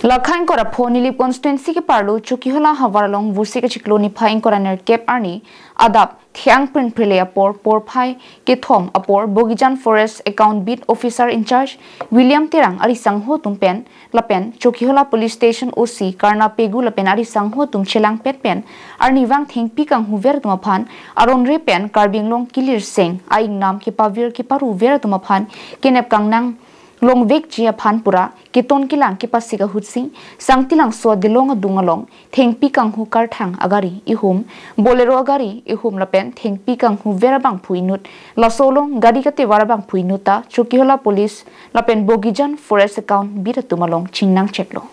Lakhain kora pho Nilip constituency ke parlo Chokihola hawaralong vusi ke chikloni phain kora ner kep arni adap Thengpi phile apor phai ke thom apor Bogijan Forest Acount Beat officer in charge William Terang ari sangho tumpen lapen Chokihola Police Station OC karna pegu lapen ari sangho tum chelang pet pen arni wang Thengpi kanghu ver tuma phan aron re pen karbinglong kilir seng aing nam ke pavir ke paru ver tuma phan kenep kangnang long vek jia phan pura keton kilang ke pasika hutsi sangtilang so dilong adungalong Thengpi kanghu kar thang agari ihum bolero agari ihum lapen Thengpi kanghu verabang phuinut lasolong gadi kate warabang phuinuta Chokihola Police lapen Bogijan Forest Acount Beat tumalong chingnang cheklo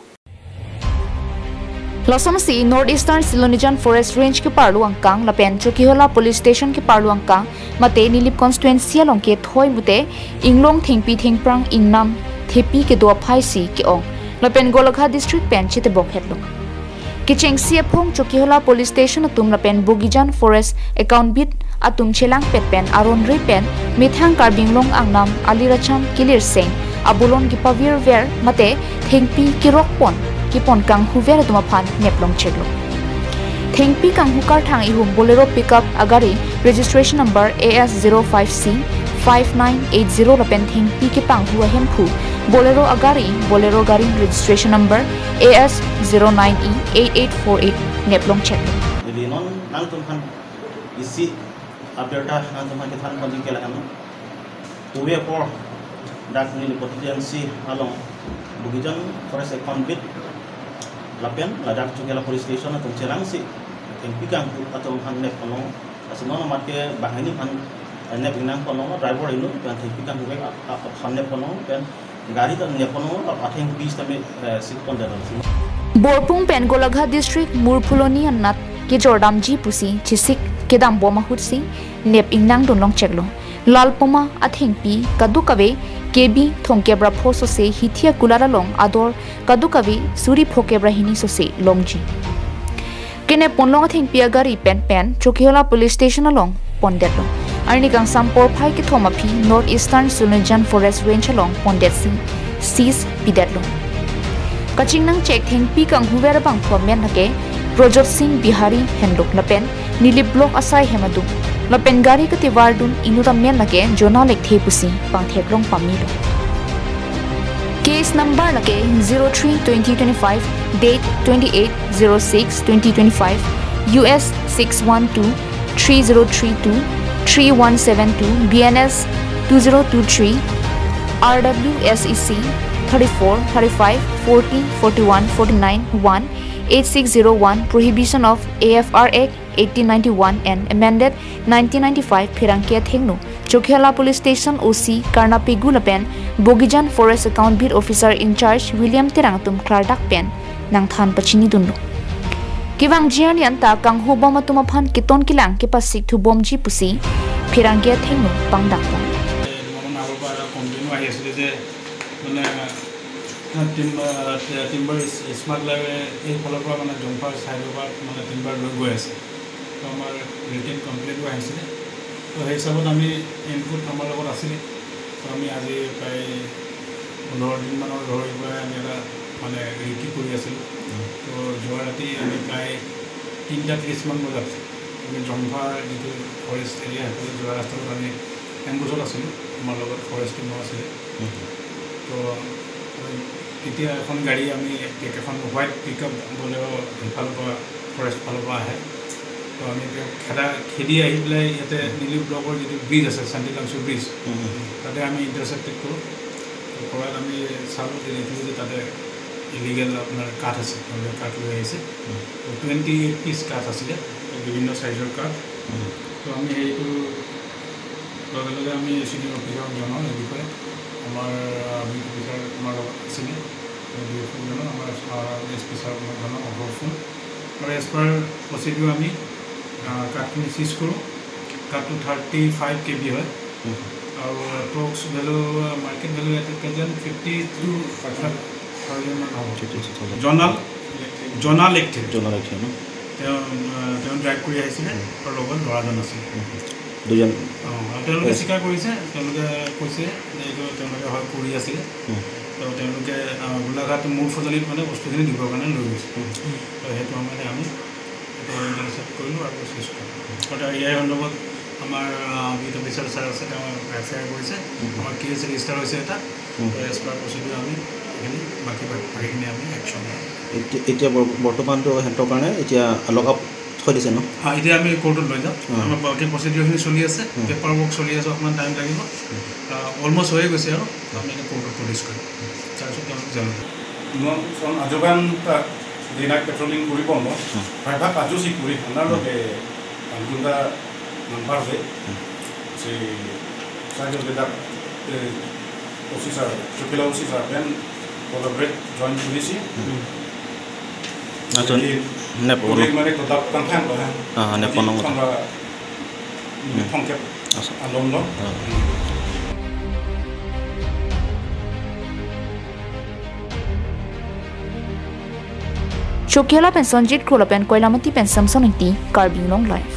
Losomsi Northeastern Silonijan Forest Range ke parlu angkang lapen Chokihola Police Station ke parlu angkang mate Nilip constituency along ke thoi mute inglong Thengpi thengprang ingnam thepi ke do phaisi ke ong lapen Golagha district pen chite bok hetlong ke chengsi aphong Chokihola Police Station atum lapen Bogijan Forest Acount Beat atum chelang pet pen aron re pen mithang karbinglong angnam aliracham kilir seng abulon ki pavir ver mate Thengpi ki rokpon kipon kanghu ver tuma phan neplong cheglo Thengpi kanghu kar thang ihum bolero pickup agari registration number AS05C 5980 lapen Thengpi ke panghu ahem phu bolero agari registration number AS09E 8848 neplong cheglo non nang tum khan isi aperta nang tum ke than konjing kela kan tuwe por dak ni potensi along Bogijan Forest Acount Beat lapen ladak Chokihola Police Station atau celang si Thengpi kanghu atau han nep kono asmono matke bahani han nep inang kono driver inu dan Thengpi kanghu ke han nep kono dan gari ta nep kono atheng bis tame sit kon dalan Borpung pen Golagha district Murphuloni annat ke jordamji pusi chisik kedam boma hutsi nep inang donlong cheklo lalpoma athengpi kadukave kebi thongkebra phoso se hithia kulara long ador kadukave suri phokebra hini so se longji kene ponlong Thengpi agari pen Chokihola Police Station along pondet long arni gang sampor phai ke thoma phi Northeastern Silonijan Forest Range along pondet si sis pidet long kaching nang check Thengpi kanghu vera bang formen hake Projot Singh Bihari Hendok lapen Nilip block asai hemadu lapen gari ke tiwardun inuta men lake jona lekthe pusi pangtheklong pamilo case number lake 03/2025 date 28/06/2025 US 612 3032 3172 BNS 2023 RWSEC 34 35 40 41 49 1 8601 prohibition of AFR Act 1891 and amended 1995 Phirangkia Thengnu Chokihola Police Station OC Karna Pegu lapen Bogijan Forest Acount Beat officer in charge William Terang tum Clardak pen nang than pachini dundu kiwang jian ta kanghu bom atuma phan kiton kilang ke pasik thu bomji pusi Phirangkia Thengnu pangdak pon timber smuggler এই ফলৰ পৰা মানে জম্পাৰ সাইডৰ পৰা মানে timber লৈ গৈ আছে তো আমাৰ ৰিটেন কমপ্লিট হৈ আছিল তো সেই হিচাপত আমি ইনপুট আমাৰ লগত আছিল তো আমি আজি প্ৰায় 15 দিন মানৰ ধৰি গৈ আমি এটা মানে ৰিটি কৰি আছিল তো যোৱা ৰাতি আমি প্ৰায় 3:30 মান বজাত আমি জম্পাৰ যিটো ফৰেষ্ট এৰিয়া সেইফালে যোৱা ৰাস্তাত আমি এম্বুছত আছিল আমাৰ লগত ফৰেষ্ট টিম আছিল তো এতিয়া এখন গাড়ী আমি এখন হোৱাইট পিকআপ বলেও ইফালৰ পৰা ফৰেষ্ট ফালৰ পৰা আহে তো আমি খেদি আহি পেলাই ইয়াতে নিলিপ ব্লকৰ যিটো ব্ৰিজ আছে শান্তিলাংচু ব্ৰিজ তাতে আমি ইণ্টাৰচেপ্টেড কৰোঁ কৰাত আমি চালোঁ দেখিলোঁ যে তাতে ইলিগেল আপোনাৰ কাঠ আছে কাঠ লৈ আহিছে তো 28 পিচ কাঠ আছিলে বিভিন্ন চাইজৰ কাঠ তো আমি সেইটো লগে লগে আমি চিনিয়ৰ অফিচাৰক জনাওঁ এই বিষয়ে আমাৰ অফিচাৰ আমাৰ লগত আছিলে আমাৰ এছ পি ছাৰক জনাওঁ অভাৰফোন আৰু এজ পাৰ প্ৰচিডিউৰ আমি কাঠখিনি চিজ কৰোঁ কাঠটো 35 kb হয় আৰু এপ্ৰক্স ভেলু মাৰ্কেট ভেলু ইয়াতে প্ৰেজেণ্ট 52,000 মান হ'ব জনাল ইলেক্ট্ৰিক তেওঁ ড্ৰাইভ কৰি আহিছিলে আৰু লগত ল'ৰাজন আছিলে দুজন তেওঁলোকে স্বীকাৰ কৰিছে তেওঁলোকে কৈছে যে এইটো তেওঁলোকে হয় কৰি আছিলে তো তেওঁলোকে গোলাঘাট মূল ফজলিত মানে বস্তুখিনি দিবৰ কাৰণে লৈ গৈছে তো সেইটো মানে আমি ইণ্টাৰচেপ্ট কৰিলোঁ আৰু প্ৰচেছ কৰিলোঁ আৰু ইয়াৰ সন্দৰ্ভত আমাৰ বিট অফিচাৰ ছাৰ আছে তেওঁ এফআইআৰ কৰিছে আমাৰ কেছ ৰেজিষ্টাৰ হৈছে এটা এজ পাৰ প্ৰচিডিউৰ আমি এইখিনি বাকীখিনি আমি একশ্যন এতিয়া বৰ্তমানটো সিহঁতৰ কাৰণে এতিয়া লগাব থৈ দিছে ন এতিয়া আমি কোৰ্টত লৈ যাম আমাৰ বাকী প্ৰচিডিউৰখিনি চলি আছে পেপাৰ ৱৰ্ক চলি আছে অকণমান টাইম লাগিব অলমষ্ট হৈয়ে গৈছে আৰু আমি এতিয়া কোৰ্টত প্ৰডিউচ কৰিম তাৰপিছত তেওঁলোক জানো আজোগান দিনাক পেট্ৰলিং কৰিব ন প্ৰায়ভাগ আজো চিকুৰি আপোনাৰ লগে আন্দোলনা নাম্বাৰ হয় যে চাইকেল বেদাক অফিচাৰ চকিলা অফিচাৰ দেন কোলাবৰেট জইন পুলিচি মানে তদাপ কাংখান নেপনং সংকেত আনন্দ Chokihola pen Sonjit Krola pen Koilamati pen Samsoniti Karbing Long Life